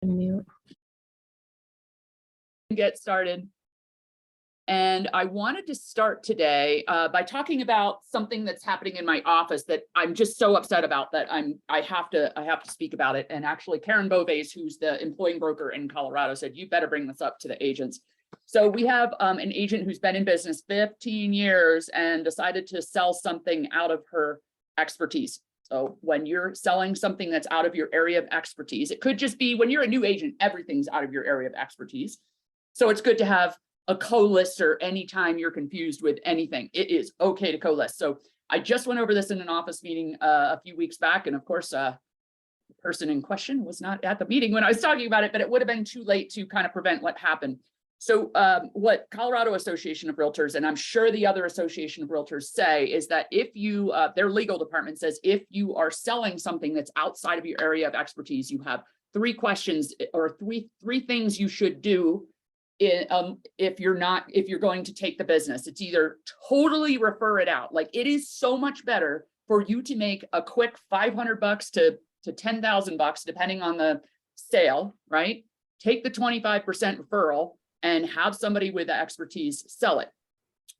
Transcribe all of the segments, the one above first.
Mute. Get started. And I wanted to start today by talking about something that's happening in my office that I'm just so upset about that I have to speak about it. And actually Karen Boves, who's the employing broker in Colorado, said, you better bring this up to the agents. So we have an agent who's been in business 15 years and decided to sell something out of her expertise. So when you're selling something that's out of your area of expertise, it could just be when you're a new agent, everything's out of your area of expertise. So it's good to have a co-lister anytime you're confused with anything. It is okay to co-list. So I just went over this in an office meeting a few weeks back. And of course, the person in question was not at the meeting when I was talking about it, but it would have been too late to kind of prevent what happened. So what Colorado Association of Realtors, and I'm sure the other Association of Realtors say, is that if you, their legal department says, if you are selling something that's outside of your area of expertise, you have 3 questions or three things you should do if you're going to take the business. It's either totally refer it out. Like, it is so much better for you to make a quick $500 to $10,000, depending on the sale, right? Take the 25% referral and have somebody with the expertise sell it.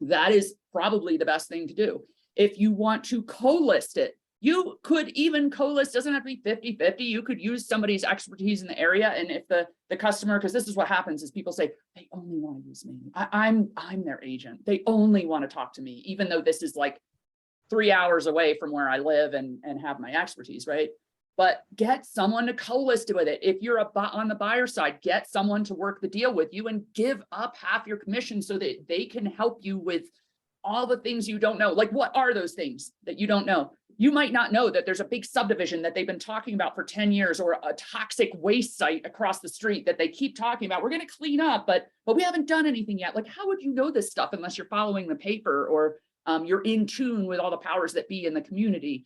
That is probably the best thing to do. If you want to co-list it, you could even co-list, doesn't have to be 50-50. You could use somebody's expertise in the area. And if the customer, because this is what happens, is people say, they only want to use me. I'm their agent. They only want to talk to me, even though this is like 3 hours away from where I live and have my expertise, right? But get someone to co-list with it. If you're on the buyer side, get someone to work the deal with you and give up half your commission so that they can help you with all the things you don't know. Like, what are those things that you don't know? You might not know that there's a big subdivision that they've been talking about for 10 years, or a toxic waste site across the street that they keep talking about. We're going to clean up, but we haven't done anything yet. Like, how would you know this stuff unless you're following the paper or you're in tune with all the powers that be in the community?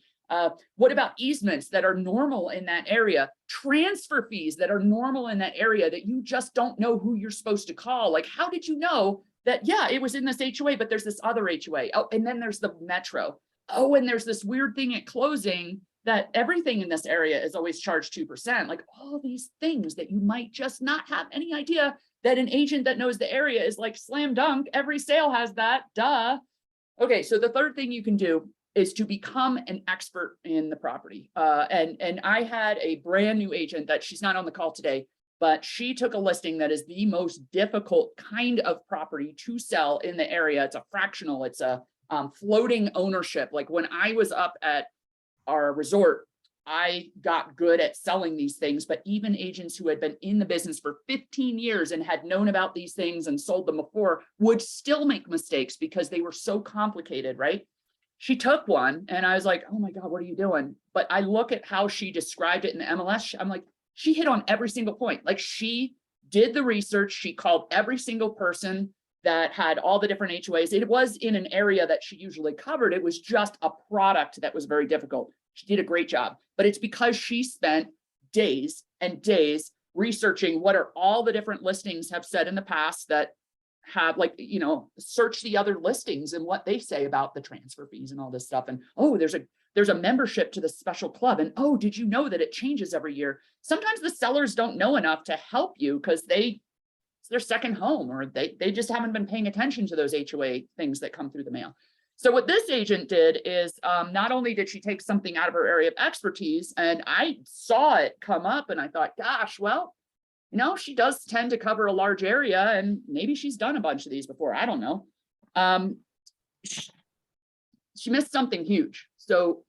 What about easements that are normal in that area? Transfer fees that are normal in that area that you just don't know who you're supposed to call. Like, how did you know that, yeah, it was in this HOA, but there's this other HOA. Oh, and then there's the metro. Oh, and there's this weird thing at closing that everything in this area is always charged 2%. Like, all these things that you might just not have any idea that an agent that knows the area is like slam dunk. Every sale has that, duh. Okay, so the third thing you can do is to become an expert in the property. And I had a brand new agent that, she's not on the call today, but she took a listing that is the most difficult kind of property to sell in the area. It's a fractional, it's a floating ownership. Like, when I was up at our resort, I got good at selling these things, but even agents who had been in the business for 15 years and had known about these things and sold them before would still make mistakes because they were so complicated, right? She took one and I was like, oh my God, what are you doing? But I look at how she described it in the MLS. I'm like, she hit on every single point. Like, she did the research. She called every single person that had all the different HOAs. It was in an area that she usually covered. It was just a product that was very difficult. She did a great job, but it's because she spent days and days researching what are all the different listings have said in the past that have, like, you know, search the other listings and what they say about the transfer fees and all this stuff. And, oh, there's a membership to the special club. And, oh, did you know that it changes every year? Sometimes the sellers don't know enough to help you because it's their second home, or they just haven't been paying attention to those HOA things that come through the mail. So what this agent did is not only did she take something out of her area of expertise, and I saw it come up and I thought, gosh, well, you know, she does tend to cover a large area and maybe she's done a bunch of these before. I don't know. She missed something huge. So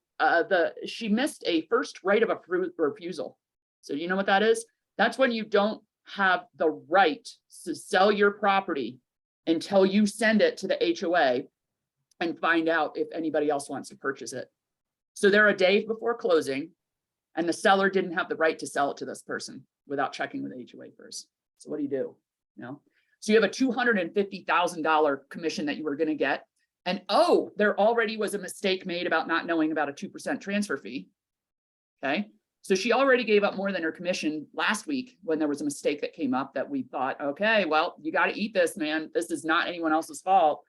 she missed a first right of a refusal. So you know what that is? That's when you don't have the right to sell your property until you send it to the HOA and find out if anybody else wants to purchase it. So they're a day before closing and the seller didn't have the right to sell it to this person without checking with the HOA first. So what do? You know, so you have a $250,000 commission that you were going to get. And, oh, there already was a mistake made about not knowing about a 2% transfer fee. Okay. So she already gave up more than her commission last week when there was a mistake that came up that we thought, okay, well, you got to eat this, man. This is not anyone else's fault.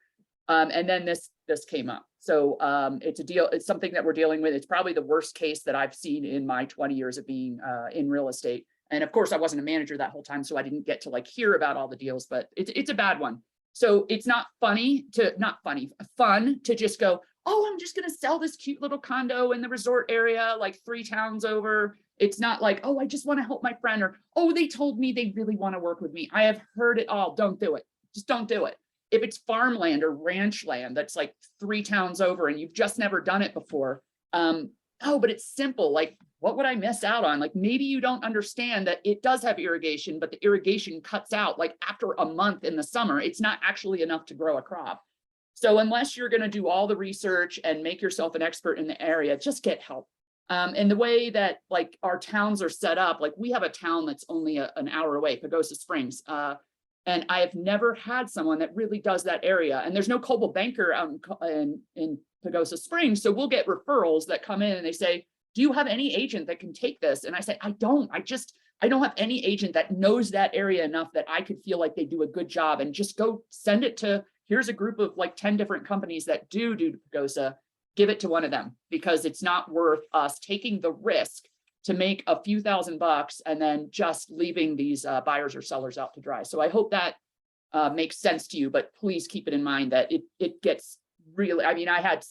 And then this came up. So it's a deal. It's something that we're dealing with. It's probably the worst case that I've seen in my 20 years of being in real estate. And of course, I wasn't a manager that whole time, so I didn't get to like hear about all the deals, but it's a bad one. So it's not fun to just go, oh, I'm just going to sell this cute little condo in the resort area, like 3 towns over. It's not like, oh, I just want to help my friend, or, oh, they told me they really want to work with me. I have heard it all. Don't do it. Just don't do it. If it's farmland or ranch land that's like 3 towns over and you've just never done it before, oh, but it's simple. Like, what would I miss out on? Like, maybe you don't understand that it does have irrigation, but the irrigation cuts out like after a month in the summer. It's not actually enough to grow a crop. So unless you're going to do all the research and make yourself an expert in the area, just get help. And the way that like our towns are set up, like we have a town that's only an hour away, Pagosa Springs. And I have never had someone that really does that area. And there's no Coldwell Banker out in Pagosa Springs. So we'll get referrals that come in and they say, do you have any agent that can take this? And I say, I don't have any agent that knows that area enough that I could feel like they do a good job, and just go send it to, here's a group of like 10 different companies that do Pagosa, give it to one of them, because it's not worth us taking the risk to make a few $1,000s and then just leaving these buyers or sellers out to dry. So I hope that makes sense to you, but please keep it in mind that it gets really, I mean, I had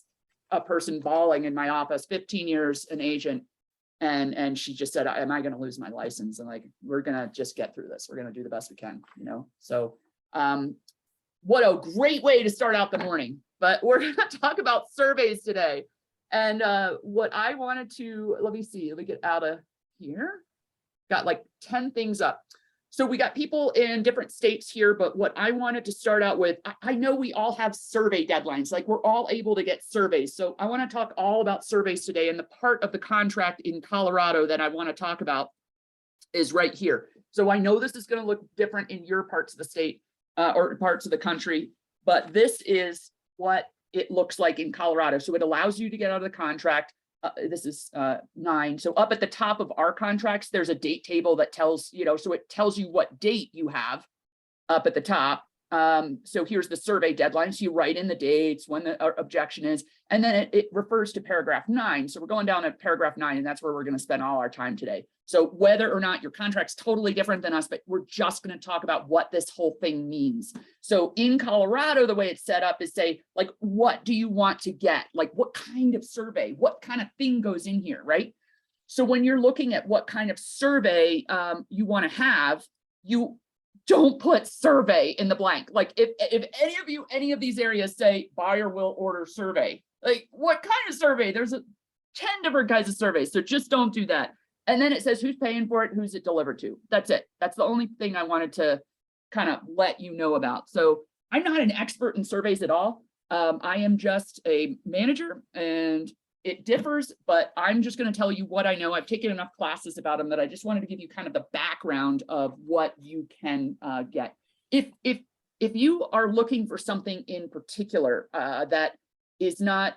a person bawling in my office, 15 years, an agent, and she just said, am I going to lose my license? And like, we're going to just get through this. We're going to do the best we can, you know? So what a great way to start out the morning, but we're going to talk about surveys today. And what I wanted to, let me get out of here. Got like 10 things up. So we got people in different states here, but what I wanted to start out with, I know we all have survey deadlines, like we're all able to get surveys. So I want to talk all about surveys today. And the part of the contract in Colorado that I want to talk about is right here. So I know this is going to look different in your parts of the state or parts of the country, but this is what it looks like in Colorado. So it allows you to get out of the contract. This is 9. So up at the top of our contracts, there's a date table that tells, you know, so it tells you what date you have up at the top. So here's the survey deadline. So you write in the dates, when the objection is, and then it refers to paragraph 9. So we're going down at paragraph 9, and that's where we're going to spend all our time today. So whether or not your contract's totally different than us, but we're just going to talk about what this whole thing means. So in Colorado, the way it's set up is say, like, what do you want to get? Like, what kind of survey, what kind of thing goes in here, right? So when you're looking at what kind of survey you want to have, you don't put survey in the blank. Like if any of these areas say buyer will order survey, like what kind of survey? There's 10 different kinds of surveys. So just don't do that. And then it says who's paying for it, who's it delivered to. That's it. That's the only thing I wanted to kind of let you know about. So I'm not an expert in surveys at all. I am just a manager, and it differs, but I'm just going to tell you what I know. I've taken enough classes about them that I just wanted to give you kind of the background of what you can get. If you are looking for something in particular that is not,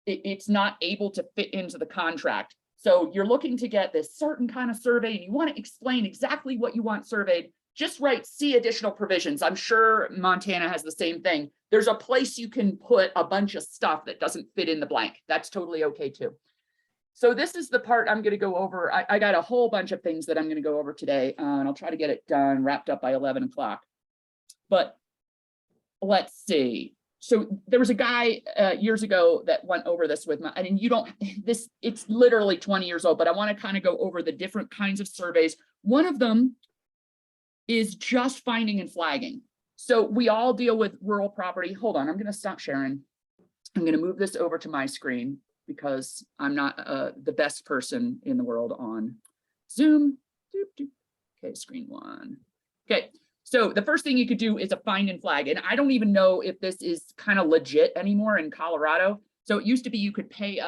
it's not able to fit into the contract. So you're looking to get this certain kind of survey and you want to explain exactly what you want surveyed, just write see additional provisions. I'm sure Montana has the same thing. There's a place you can put a bunch of stuff that doesn't fit in the blank. That's totally okay too. So this is the part I'm going to go over. I got a whole bunch of things that I'm going to go over today, and I'll try to get it done, wrapped up by 11 o'clock. But let's see. So there was a guy years ago that went over this with me, and you don't, this, it's literally 20 years old, but I want to kind of go over the different kinds of surveys. One of them is just finding and flagging. So we all deal with rural property. Hold on, I'm going to stop sharing. I'm going to move this over to my screen because I'm not the best person in the world on Zoom. Okay, screen 1. Okay. So the first thing you could do is a find and flag. And I don't even know if this is kind of legit anymore in Colorado. So it used to be you could pay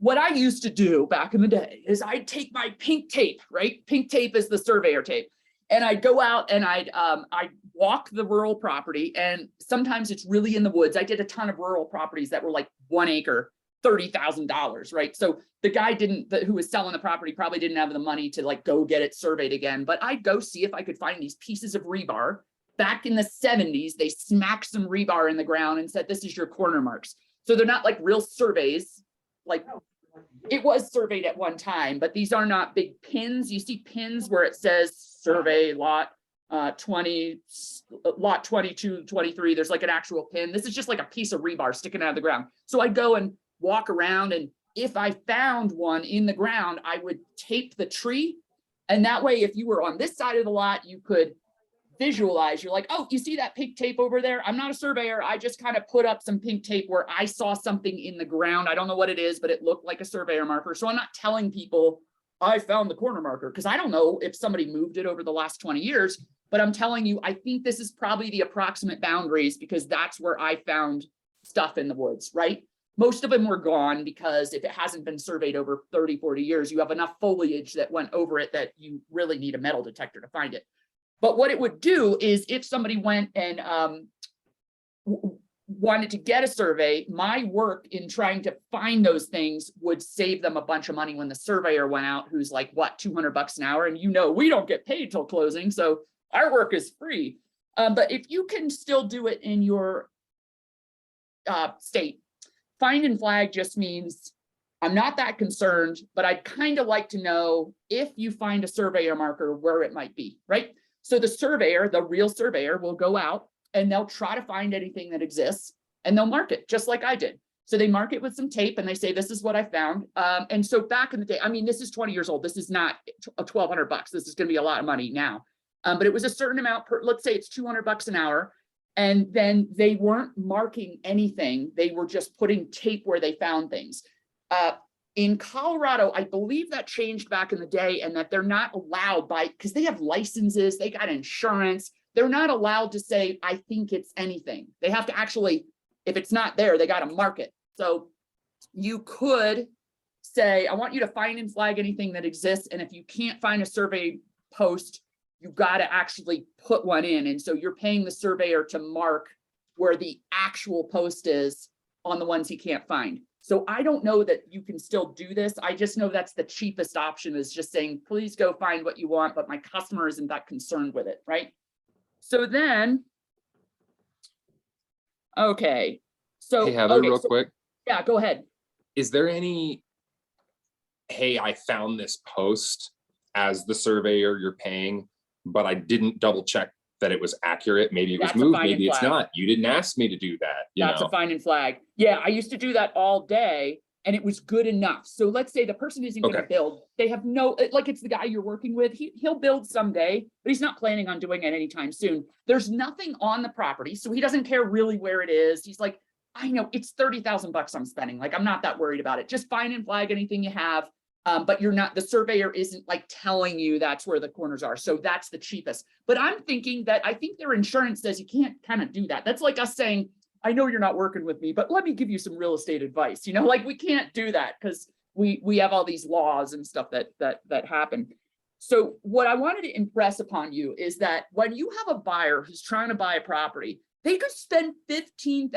what I used to do back in the day is I'd take my pink tape, right? Pink tape is the surveyor tape. And I'd go out and I'd walk the rural property, and sometimes it's really in the woods. I did a ton of rural properties that were like 1 acre, $30,000, right? So the guy who was selling the property probably didn't have the money to like go get it surveyed again, but I'd go see if I could find these pieces of rebar. Back in the 70s, they smacked some rebar in the ground and said, this is your corner marks. So they're not like real surveys, like It was surveyed at one time, but these are not big pins. You see pins where it says survey lot 20, lot 22, 23. There's like an actual pin. This is just like a piece of rebar sticking out of the ground. So I'd go and walk around, and if I found one in the ground, I would tape the tree. And that way, if you were on this side of the lot, you could visualize. You're like, oh, you see that pink tape over there? I'm not a surveyor. I just kind of put up some pink tape where I saw something in the ground. I don't know what it is, but it looked like a surveyor marker. So I'm not telling people I found the corner marker, because I don't know if somebody moved it over the last 20 years, but I'm telling you, I think this is probably the approximate boundaries, because that's where I found stuff in the woods, right? Most of them were gone, because if it hasn't been surveyed over 30, 40 years, you have enough foliage that went over it that you really need a metal detector to find it. But what it would do is, if somebody went and wanted to get a survey, my work in trying to find those things would save them a bunch of money when the surveyor went out, who's like, what, $200 an hour? And we don't get paid till closing, so our work is free. But if you can still do it in your state, find and flag just means I'm not that concerned, but I'd kind of like to know if you find a surveyor marker where it might be, right? So the surveyor, the real surveyor, will go out and they'll try to find anything that exists, and they'll mark it just like I did. So they mark it with some tape and they say, this is what I found. And so back in the day, I mean, this is 20 years old. This is not a $1,200. This is going to be a lot of money now. But it was a certain amount per, let's say it's $200 an hour. And then they weren't marking anything. They were just putting tape where they found things. In Colorado, I believe that changed back in the day, and that they're not allowed because they have licenses, they got insurance. They're not allowed to say, I think it's anything. They have to actually, if it's not there, they got to mark it. So you could say, I want you to find and flag anything that exists. And if you can't find a survey post, you got to actually put one in. And so you're paying the surveyor to mark where the actual post is on the ones he can't find. So I don't know that you can still do this. I just know that's the cheapest option, is just saying, please go find what you want, but my customer isn't that concerned with it, right? So then, okay. So, hey, Heather, real quick. Yeah, go ahead. Is there any, hey, I found this post as the surveyor you're paying, but I didn't double check that it was accurate. Maybe it was moved, maybe it's not. You didn't ask me to do that. That's a find and flag. Yeah, I used to do that all day, and it was good enough. So let's say the person isn't going to build. They have no, like, it's the guy you're working with. He'll build someday, but he's not planning on doing it anytime soon. There's nothing on the property, so he doesn't care really where it is. He's like, I know it's $30,000 I'm spending. Like, I'm not that worried about it. Just find and flag anything you have. But you're not, the surveyor isn't like telling you that's where the corners are. So that's the cheapest. But I'm thinking that I think their insurance says you can't kind of do that. That's like us saying, I know you're not working with me, but let me give you some real estate advice. You know, like, we can't do that because we have all these laws and stuff that happen. So what I wanted to impress upon you is that when you have a buyer who's trying to buy a property, they could spend $15,000,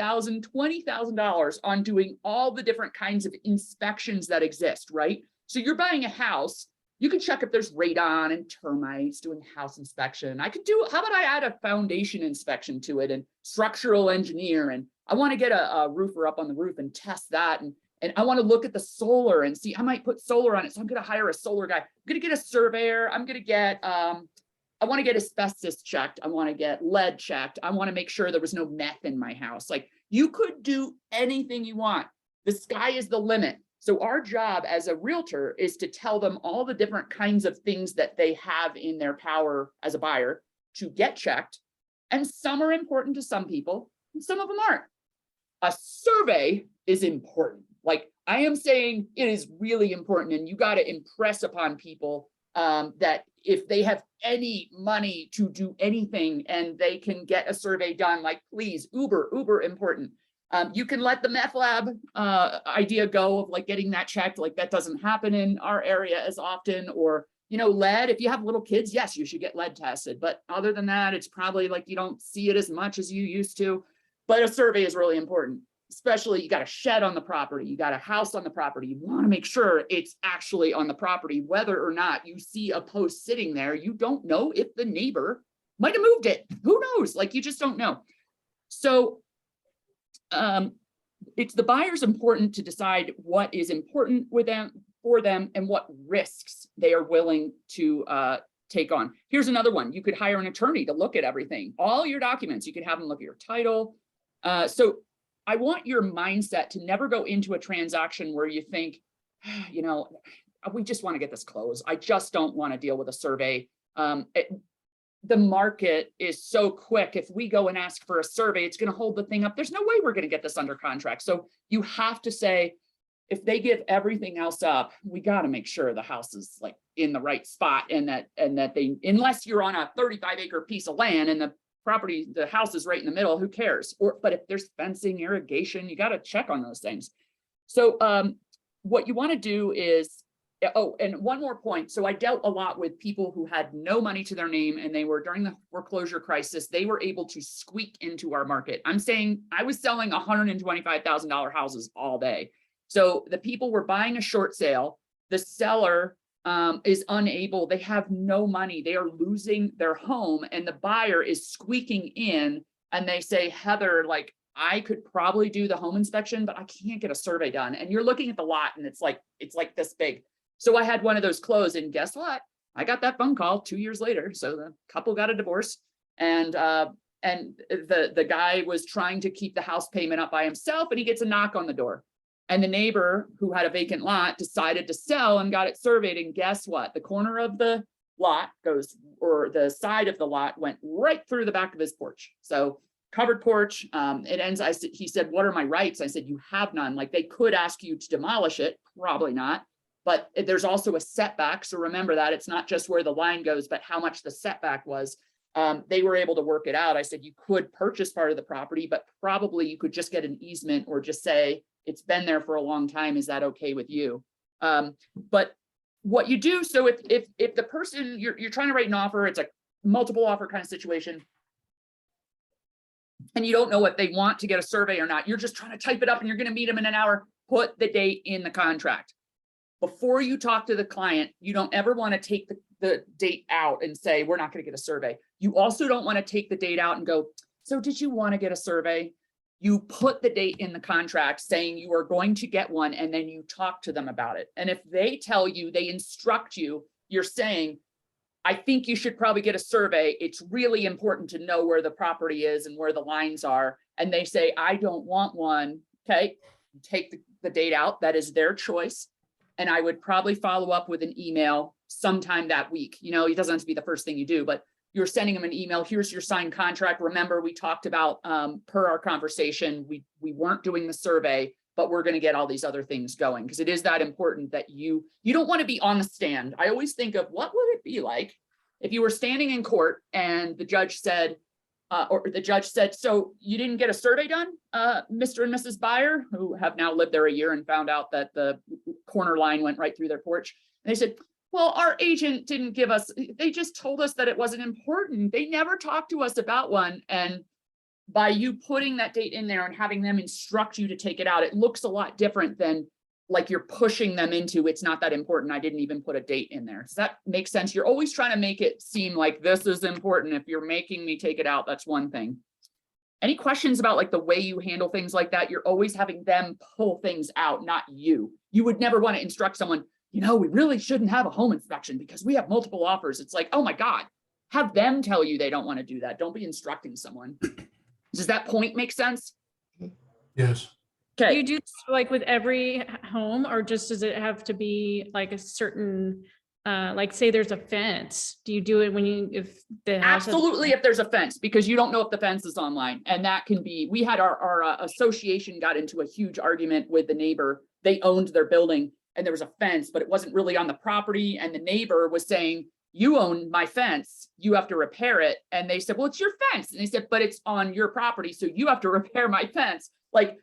$20,000 on doing all the different kinds of inspections that exist, right? So you're buying a house, you can check if there's radon and termites, doing house inspection. I could do, how about I add a foundation inspection to it, and structural engineer, and I want to get a roofer up on the roof and test that. And I want to look at the solar and see, I might put solar on it. So I'm going to hire a solar guy. I'm going to get a surveyor. I'm going to get, I want to get asbestos checked. I want to get lead checked. I want to make sure there was no meth in my house. Like, you could do anything you want. The sky is the limit. So our job as a realtor is to tell them all the different kinds of things that they have in their power as a buyer to get checked. And some are important to some people, and some of them aren't. A survey is important. Like, I am saying, it is really important, and you got to impress upon people that if they have any money to do anything and they can get a survey done, like, please, uber important. You can let the meth lab idea go of like getting that checked. Like, that doesn't happen in our area as often. Or, you know, lead, if you have little kids, yes, you should get lead tested. But other than that, it's probably like you don't see it as much as you used to. But a survey is really important, especially you got a shed on the property, you got a house on the property. You want to make sure it's actually on the property, whether or not you see a post sitting there. You don't know if the neighbor might have moved it. Who knows? Like, you just don't know. So it's the buyer's important to decide what is important with them, for them, and what risks they are willing to take on. Here's another one. You could hire an attorney to look at everything, all your documents. You could have them look at your title. So I want your mindset to never go into a transaction where you think, you know, we just want to get this closed. I just don't want to deal with a survey. The market is so quick. If we go and ask for a survey, it's going to hold the thing up. There's no way we're going to get this under contract. So you have to say, if they give everything else up, we got to make sure the house is like in the right spot, and that they, unless you're on a 35-acre piece of land and the house is right in the middle, who cares? But if there's fencing, irrigation, you got to check on those things. So what you want to do is, oh, and one more point. So I dealt a lot with people who had no money to their name, and they were, during the foreclosure crisis, they were able to squeak into our market. I'm saying I was selling $125,000 houses all day. So the people were buying a short sale. The seller is unable, they have no money. They are losing their home, and the buyer is squeaking in, and they say, Heather, like, I could probably do the home inspection, but I can't get a survey done. And you're looking at the lot and it's like this big. So I had one of those closed, and guess what? I got that phone call 2 years later. So the couple got a divorce, and the guy was trying to keep the house payment up by himself, and he gets a knock on the door. And the neighbor who had a vacant lot decided to sell and got it surveyed. And guess what? The corner of the lot goes, or the side of the lot went right through the back of his porch. So covered porch, it ends, he said, what are my rights? I said, you have none. Like, they could ask you to demolish it, probably not. But there's also a setback. So remember that it's not just where the line goes, but how much the setback was. They were able to work it out. I said, you could purchase part of the property, but probably you could just get an easement, or just say, it's been there for a long time. Is that okay with you? But what you do, so if the person, you're trying to write an offer, it's a multiple offer kind of situation, and you don't know if they want to get a survey or not, you're just trying to type it up and you're going to meet them in an hour, put the date in the contract. Before you talk to the client, you don't ever want to take the date out and say, we're not going to get a survey. You also don't want to take the date out and go, so did you want to get a survey? You put the date in the contract saying you are going to get one, and then you talk to them about it. And if they tell you, they instruct you, you're saying, I think you should probably get a survey. It's really important to know where the property is and where the lines are. And they say, I don't want one. Okay, take the date out. That is their choice. And I would probably follow up with an email sometime that week. You know, it doesn't have to be the first thing you do, but you're sending them an email. Here's your signed contract. Remember, we talked about per our conversation, we weren't doing the survey, but we're going to get all these other things going, because it is that important that you don't want to be on the stand. I always think of, what would it be like if you were standing in court and the judge said, so you didn't get a survey done, Mr. and Mrs. Buyer, who have now lived there a year and found out that the corner line went right through their porch. And they said, well, our agent didn't give us, they just told us that it wasn't important. They never talked to us about one. And by you putting that date in there and having them instruct you to take it out, it looks a lot different than like you're pushing them into, it's not that important, I didn't even put a date in there. Does that make sense? You're always trying to make it seem like this is important. If you're making me take it out, that's one thing. Any questions about like the way you handle things like that? You're always having them pull things out, not you. You would never want to instruct someone, you know, we really shouldn't have a home inspection because we have multiple offers. It's like, oh my God, have them tell you they don't want to do that. Don't be instructing someone. Does that point make sense? Yes. Okay. Do you do this, like, with every home, or just does it have to be like a certain, like, say there's a fence? Do you do it when if the house Absolutely, if there's a fence, because you don't know if the fence is online, and that can be, we had our association got into a huge argument with the neighbor. They owned their building and there was a fence, but it wasn't really on the property. And the neighbor was saying, you own my fence, you have to repair it. And they said, well, it's your fence. And they said, but it's on your property, so you have to repair my fence. Like,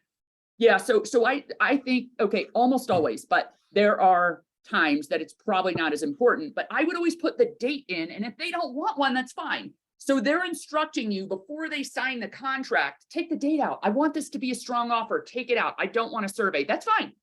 yeah, so I think, okay, almost always, but there are times that it's probably not as important, but I would always put the date in, and if they don't want one, that's fine. So they're instructing you before they sign the contract, take the date out. I want this to be a strong offer, take it out. I don't want a survey, that's fine.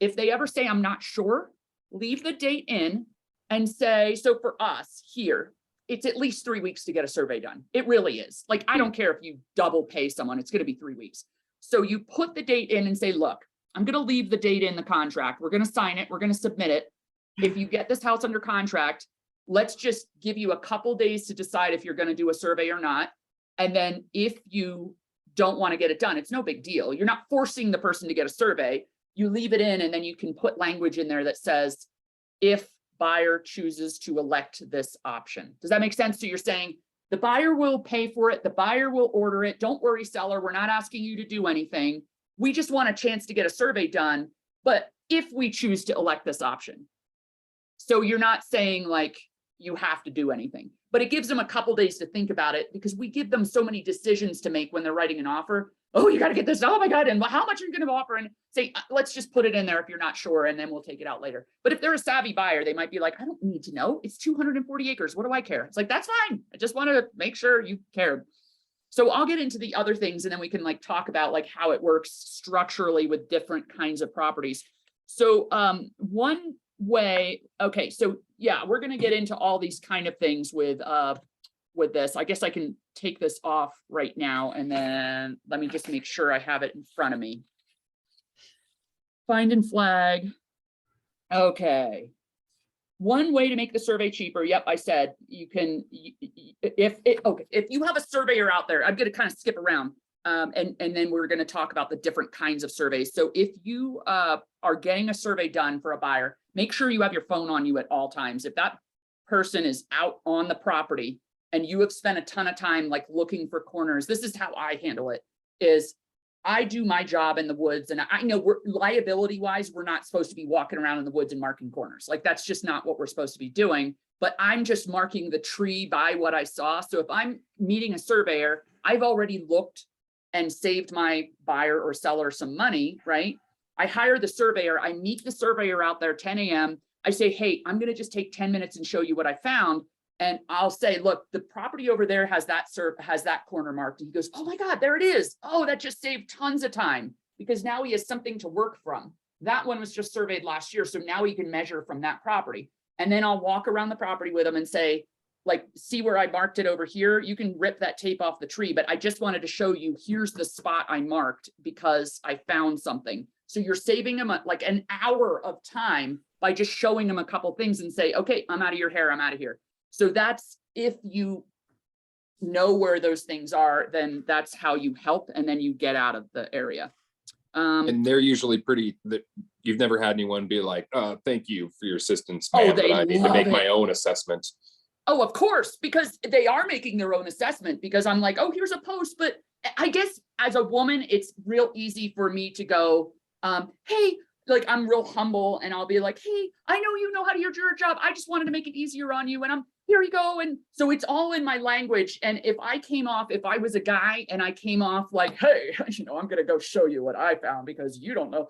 If they ever say, I'm not sure, leave the date in and say, so for us here, it's at least 3 weeks to get a survey done. It really is. Like, I don't care if you double pay someone, it's going to be 3 weeks. So you put the date in and say, look, I'm going to leave the date in the contract. We're going to sign it. We're going to submit it. If you get this house under contract, let's just give you a couple days to decide if you're going to do a survey or not. And then if you don't want to get it done, it's no big deal. You're not forcing the person to get a survey. You leave it in, and then you can put language in there that says, if buyer chooses to elect this option. Does that make sense? So you're saying the buyer will pay for it. The buyer will order it. Don't worry, seller. We're not asking you to do anything. We just want a chance to get a survey done. But if we choose to elect this option. So you're not saying like you have to do anything, but it gives them a couple days to think about it, because we give them so many decisions to make when they're writing an offer. Oh, you got to get this. Oh my God. And how much are you going to offer? And say, let's just put it in there if you're not sure, and then we'll take it out later. But if they're a savvy buyer, they might be like, I don't need to know. It's 240 acres. What do I care? It's like, that's fine. I just want to make sure you cared. So I'll get into the other things, and then we can like talk about like how it works structurally with different kinds of properties. So one way, okay, so yeah, we're going to get into all these kind of things with this. I guess I can take this off right now, and then let me just make sure I have it in front of me. Find and flag. Okay. One way to make the survey cheaper. Yep, I said you can, if you have a surveyor out there, I'm going to kind of skip around. And then we're going to talk about the different kinds of surveys. So if you are getting a survey done for a buyer, make sure you have your phone on you at all times. If that person is out on the property and you have spent a ton of time like looking for corners, this is how I handle it. Is I do my job in the woods, and I know we're liability wise, we're not supposed to be walking around in the woods and marking corners. Like that's just not what we're supposed to be doing. But I'm just marking the tree by what I saw. So if I'm meeting a surveyor, I've already looked and saved my buyer or seller some money, right? I hire the surveyor, I meet the surveyor out there 10 a.m. I say, hey, I'm gonna just take 10 minutes and show you what I found. And I'll say, look, the property over there has that corner marked. And he goes, oh my God, there it is. Oh, that just saved tons of time, because now he has something to work from. That one was just surveyed last year. So now he can measure from that property. And then I'll walk around the property with him and say, like, see where I marked it over here? You can rip that tape off the tree, but I just wanted to show you, here's the spot I marked because I found something. So you're saving them like an hour of time by just showing them a couple things and say, okay, I'm out of your hair, I'm out of here. So that's, if you know where those things are, then that's how you help, and then you get out of the area. And they're usually pretty, you've never had anyone be like, thank you for your assistance, Oh, ma'am, they but I need to love make it. my own assessment. Oh, of course, because they are making their own assessment, because I'm like, oh, here's a post. But I guess as a woman, it's real easy for me to go, hey, like I'm real humble, and I'll be like, hey, I know you know how to do your job. I just wanted to make it easier on you. And here you go. And so it's all in my language. And if I was a guy and I came off like, hey, I'm going to go show you what I found because you don't know.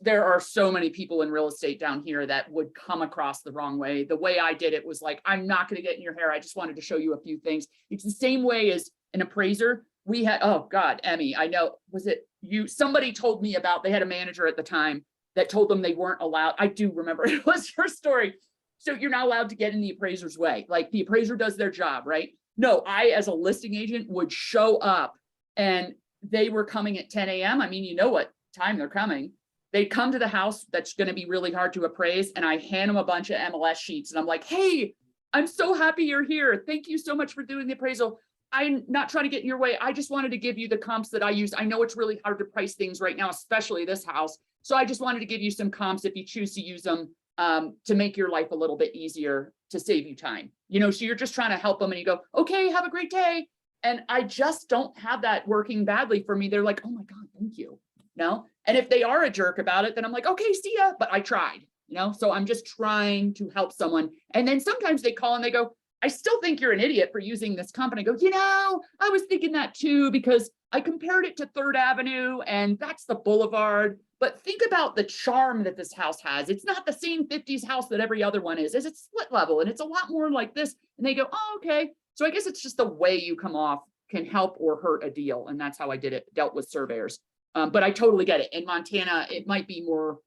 There are so many people in real estate down here that would come across the wrong way. The way I did it was like, I'm not going to get in your hair. I just wanted to show you a few things. It's the same way as an appraiser. We had, oh God, Emmy, I know, was it you? Somebody told me about, they had a manager at the time that told them they weren't allowed. I do remember, it was your story. So you're not allowed to get in the appraiser's way. Like the appraiser does their job, right? No, I, as a listing agent, would show up, and they were coming at 10 a.m. I mean, you know what time they're coming. They'd come to the house that's going to be really hard to appraise, and I hand them a bunch of MLS sheets, and I'm like, hey, I'm so happy you're here. Thank you so much for doing the appraisal. I'm not trying to get in your way. I just wanted to give you the comps that I use. I know it's really hard to price things right now, especially this house. So I just wanted to give you some comps if you choose to use them, to make your life a little bit easier, to save you time. So you're just trying to help them, and you go, okay, have a great day. And I just don't have that working badly for me. They're like, oh my God, thank you. No. And if they are a jerk about it, then I'm like, okay, see ya. But I tried, so I'm just trying to help someone. And then sometimes they call and they go, I still think you're an idiot for using this company. I go, I was thinking that too, because I compared it to 3rd Avenue and that's the boulevard. But think about the charm that this house has. It's not the same 50s house that every other one is. It's split level, and it's a lot more like this. And they go, oh, okay. So I guess it's just the way you come off can help or hurt a deal. And that's how I dealt with surveyors. But I totally get it. In Montana, it might be more,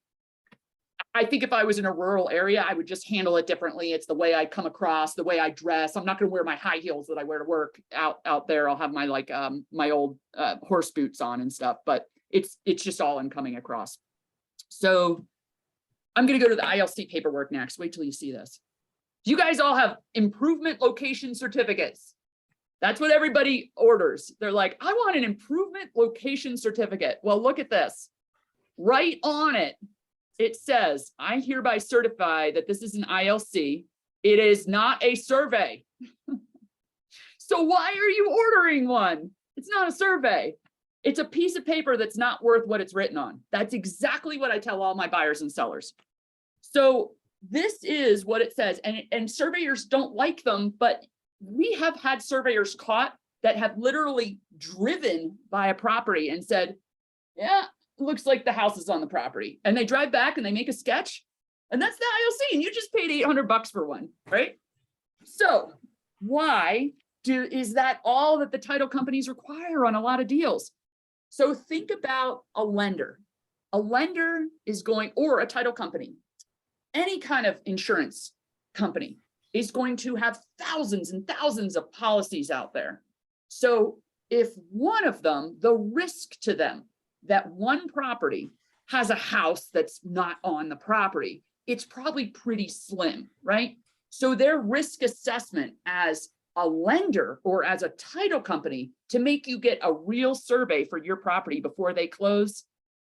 I think if I was in a rural area, I would just handle it differently. It's the way I come across, the way I dress. I'm not going to wear my high heels that I wear to work out there. I'll have my my old horse boots on and stuff. But It's just all I'm coming across. So I'm going to go to the ILC paperwork next. Wait till you see this. You guys all have improvement location certificates. That's what everybody orders. They're like, I want an improvement location certificate. Well, look at this. Right on it, it says, I hereby certify that this is an ILC. It is not a survey. So why are you ordering one? It's not a survey. It's a piece of paper that's not worth what it's written on. That's exactly what I tell all my buyers and sellers. So this is what it says. And surveyors don't like them, but we have had surveyors caught that have literally driven by a property and said, yeah, it looks like the house is on the property. And they drive back and they make a sketch, and that's the ILC, and you just paid $800 for one, right? So why is that all that the title companies require on a lot of deals? So think about a lender. A lender is going, or a title company, any kind of insurance company is going to have thousands and thousands of policies out there. So if one of them, the risk to them that one property has a house that's not on the property, it's probably pretty slim, right? So their risk assessment as a lender or as a title company to make you get a real survey for your property before they close,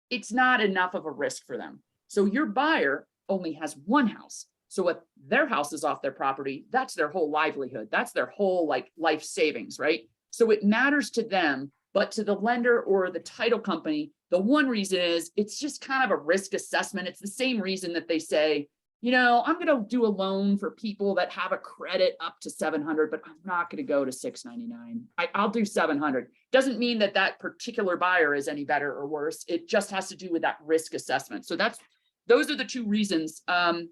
it's not enough of a risk for them. So your buyer only has one house. So if their house is off their property, that's their whole livelihood. That's their whole like life savings, right? So it matters to them, but to the lender or the title company, the one reason is it's just kind of a risk assessment. It's the same reason that they say, you know, I'm going to do a loan for people that have a credit up to 700, but I'm not going to go to 699. I'll do 700. Doesn't mean that that particular buyer is any better or worse. It just has to do with that risk assessment. So those are the two reasons. But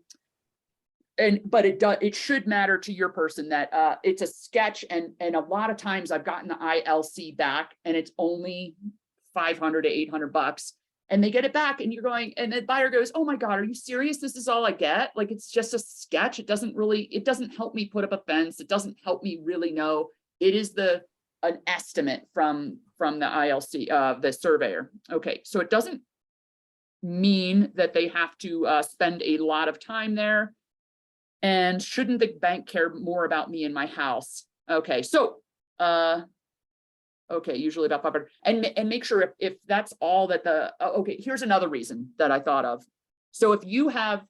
it should matter to your person that it's a sketch, and a lot of times I've gotten the ILC back and it's only $500 to $800, and they get it back and you're going, and the buyer goes, oh my God, are you serious? This is all I get? Like, it's just a sketch. It doesn't help me put up a fence. It doesn't help me really know. It is an estimate from the ILC, the surveyor. Okay, so it doesn't mean that they have to spend a lot of time there. And shouldn't the bank care more about me and my house? Okay, so, okay, usually about 500, and make sure if that's all that okay, here's another reason that I thought of. So if you have,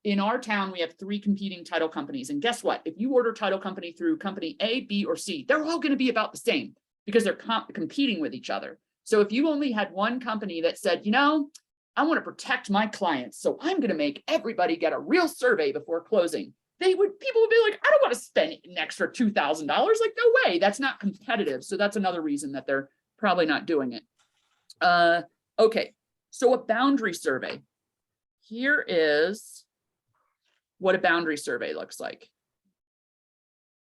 in our town, we have 3 competing title companies, and guess what? If you order title company through company A, B, or C, they're all gonna be about the same because they're competing with each other. So if you only had one company that said, you know, I want to protect my clients, so I'm going to make everybody get a real survey before closing. People would be like, I don't want to spend an extra $2,000. Like, no way, that's not competitive. So that's another reason that they're probably not doing it. Okay, so a boundary survey. Here is what a boundary survey looks like.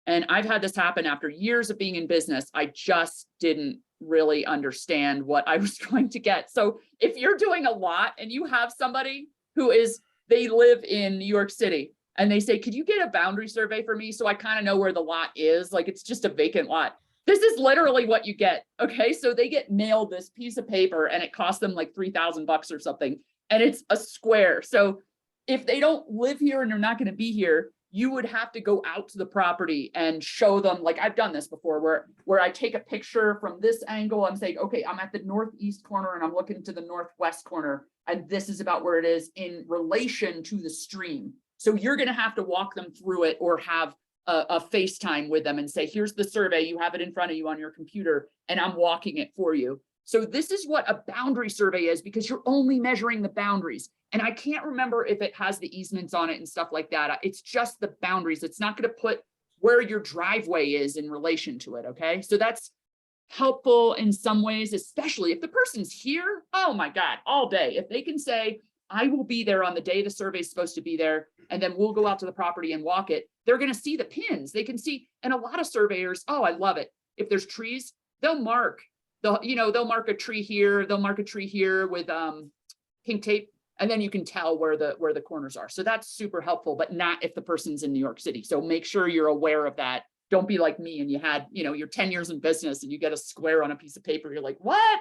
And I've had this happen after years of being in business. I just didn't really understand what I was going to get. So if you're doing a lot and you have somebody they live in New York City and they say, could you get a boundary survey for me so I kind of know where the lot is? Like, it's just a vacant lot. This is literally what you get. Okay, so they get mailed this piece of paper and it costs them like $3,000 or something. And it's a square. So if they don't live here and they're not going to be here, you would have to go out to the property and show them, like I've done this before, where I take a picture from this angle. I'm saying, okay, I'm at the northeast corner and I'm looking to the northwest corner, and this is about where it is in relation to the stream. So you're going to have to walk them through it or have a FaceTime with them and say, here's the survey, you have it in front of you on your computer, and I'm walking it for you. So this is what a boundary survey is, because you're only measuring the boundaries. And I can't remember if it has the easements on it and stuff like that. It's just the boundaries. It's not going to put where your driveway is in relation to it. Okay, so that's helpful in some ways, especially if the person's here. Oh my God, all day. If they can say, I will be there on the day the survey is supposed to be there, and then we'll go out to the property and walk it. They're going to see the pins. They can see, and a lot of surveyors, oh, I love it. If there's trees, they'll mark. They'll mark a tree here. They'll mark a tree here with pink tape, and then you can tell where the corners are. So that's super helpful, but not if the person's in New York City. So make sure you're aware of that. Don't be like me and you had, you're 10 years in business and you get a square on a piece of paper. You're like, what?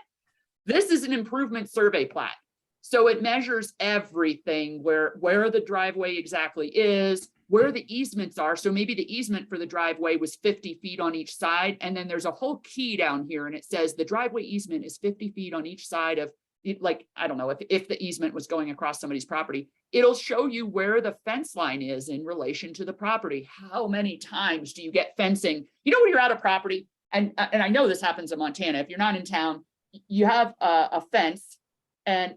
This is an improvement survey plat. So it measures everything, where the driveway exactly is, where the easements are. So maybe the easement for the driveway was 50 feet on each side. And then there's a whole key down here and it says the driveway easement is 50 feet on each side of it. Like, I don't know if the easement was going across somebody's property, it'll show you where the fence line is in relation to the property. How many times do you get fencing? You know, when you're out of property, and I know this happens in Montana, if you're not in town, you have a fence, and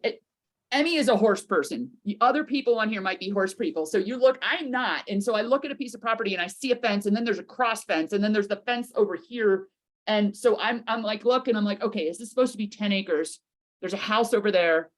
Emmy is a horse person. Other people on here might be horse people. So you look, I'm not. And so I look at a piece of property and I see a fence, and then there's a cross fence, and then there's the fence over here. And so I'm like, look, and I'm like, okay, is this supposed to be 10 acres? There's a house over there.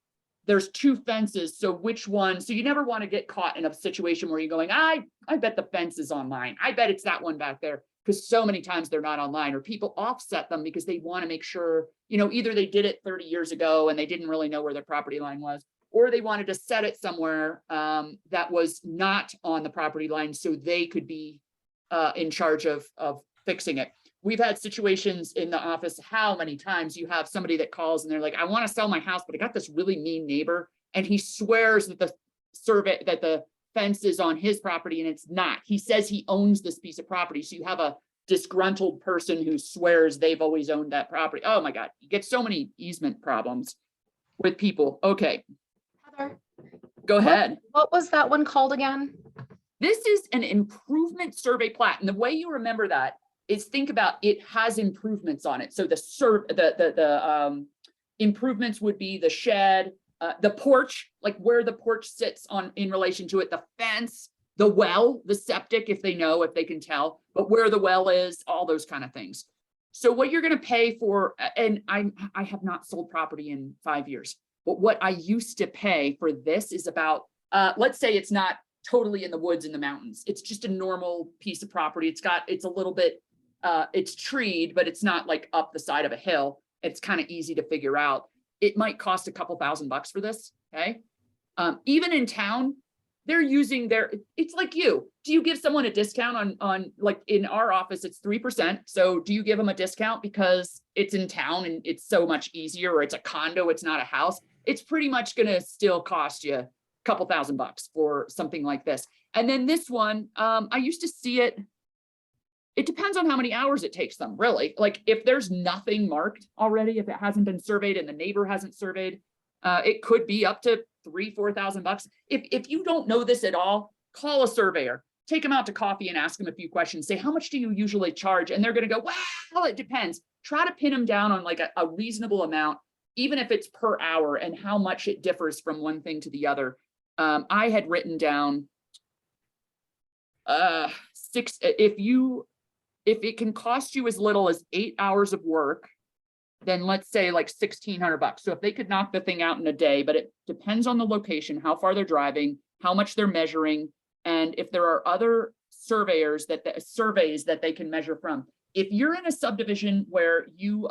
There's 2 fences. So which one? So you never want to get caught in a situation where you're going, I bet the fence is on mine. I bet it's that one back there. Because so many times they're not online, or people offset them because they want to make sure, you know, either they did it 30 years ago and they didn't really know where their property line was, or they wanted to set it somewhere that was not on the property line so they could be in charge of fixing it. We've had situations in the office. How many times you have somebody that calls and they're like, I want to sell my house, but I got this really mean neighbor, and he swears that the fence is on his property, and it's not. He says he owns this piece of property. So you have a disgruntled person who swears they've always owned that property. Oh my God, you get so many easement problems with people. Okay, Heather, go ahead. what was that one called again? This is an improvement survey plat. And the way you remember that is, think about, it has improvements on it. So the improvements would be the shed, the porch, like where the porch sits in relation to it, the fence, the well, the septic, if they can tell, but where the well is, all those kind of things. So what you're going to pay for, and I have not sold property in 5 years, but what I used to pay for this is about, let's say it's not totally in the woods in the mountains. It's just a normal piece of property. It's a little bit, it's treed, but it's not like up the side of a hill. It's kind of easy to figure out. It might cost a couple $1,000 for this. Okay. Even in town, they're using it's like do you give someone a discount on like in our office, it's 3%. So do you give them a discount because it's in town and it's so much easier, or it's a condo, it's not a house? It's pretty much going to still cost you a couple $1,000 for something like this. And then this one, I used to see it. It depends on how many hours it takes them, really. Like if there's nothing marked already, if it hasn't been surveyed and the neighbor hasn't surveyed, it could be up to $3,000-4,000. If you don't know this at all, call a surveyor, take them out to coffee and ask them a few questions. Say, how much do you usually charge? And they're going to go, well, it depends. Try to pin them down on like a reasonable amount, even if it's per hour, and how much it differs from one thing to the other. I had written down if it can cost you as little as 8 hours of work, then let's say like $1,600. So if they could knock the thing out in a day, but it depends on the location, how far they're driving, how much they're measuring, and if there are other surveys that they can measure from. If you're in a subdivision where you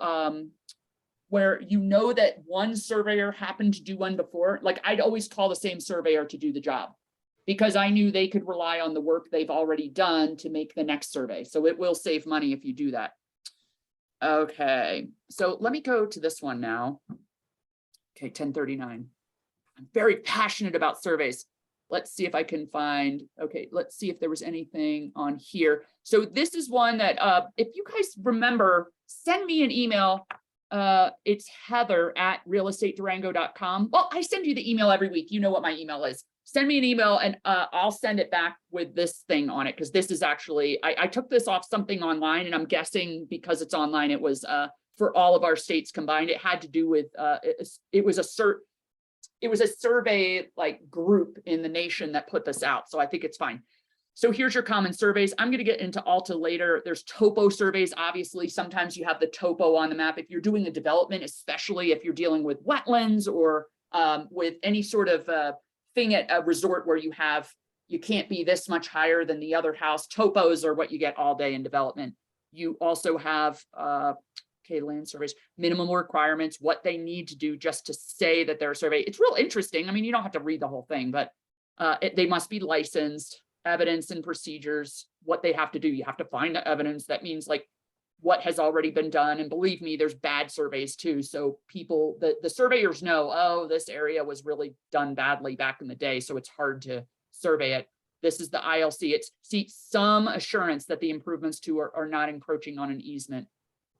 know that one surveyor happened to do one before, like I'd always call the same surveyor to do the job, because I knew they could rely on the work they've already done to make the next survey. So it will save money if you do that. Okay, so let me go to this one now. Okay, 1039. I'm very passionate about surveys. Let's see if I can find, okay, let's see if there was anything on here. So this is one that, if you guys remember, send me an email. It's heather@realestatedurango.com. Well, I send you the email every week. You know what my email is. Send me an email and I'll send it back with this thing on it, because this is actually, I took this off something online, and I'm guessing because it's online, it was for all of our states combined. It had to do with, it was a survey like group in the nation that put this out. So I think it's fine. So here's your common surveys. I'm going to get into Alta later. There's topo surveys. Obviously, sometimes you have the topo on the map. If you're doing a development, especially if you're dealing with wetlands or with any sort of thing at a resort where you can't be this much higher than the other house. Topos are what you get all day in development. You also have land surveys, minimum requirements, what they need to do just to say that they're a survey. It's real interesting. I mean, you don't have to read the whole thing, but they must be licensed, evidence and procedures, what they have to do. You have to find the evidence. That means like what has already been done. And believe me, there's bad surveys too. So people, the surveyors know, oh, this area was really done badly back in the day, so it's hard to survey it. This is the ILC. It's some assurance that the improvements to are not encroaching on an easement.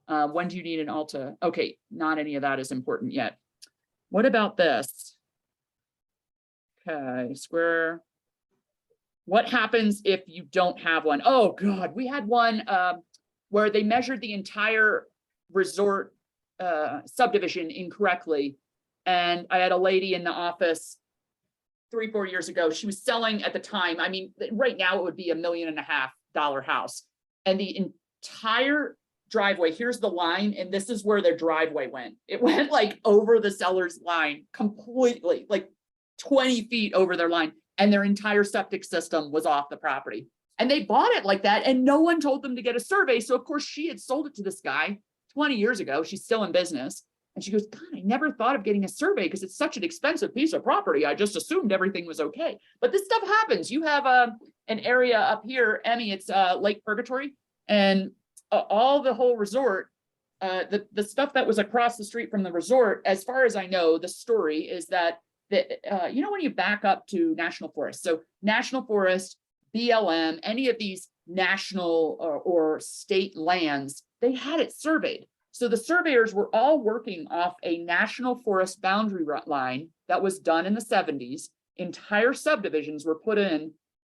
When do you need an ALTA? Okay, not any of that is important yet. What about this? Okay, square. What happens if you don't have one? Oh God, we had one where they measured the entire resort subdivision incorrectly. And I had a lady in the office 3-4 years ago. She was selling at the time. I mean, right now it would be $1.5 million house. And the entire driveway, here's the line, and this is where their driveway went. It went like over the seller's line completely, like 20 feet over their line, and their entire septic system was off the property. And they bought it like that, and no one told them to get a survey. So of course she had sold it to this guy 20 years ago. She's still in business. And she goes, God, I never thought of getting a survey because it's such an expensive piece of property. I just assumed everything was okay. But this stuff happens. You have an area up here, Emmy, it's Lake Purgatory, and all the whole resort, the stuff that was across the street from the resort, as far as I know, the story is that, you know, when you back up to National Forest, so National Forest, BLM, any of these national or state lands, they had it surveyed. So the surveyors were all working off a national forest boundary line that was done in the 70s. Entire subdivisions were put in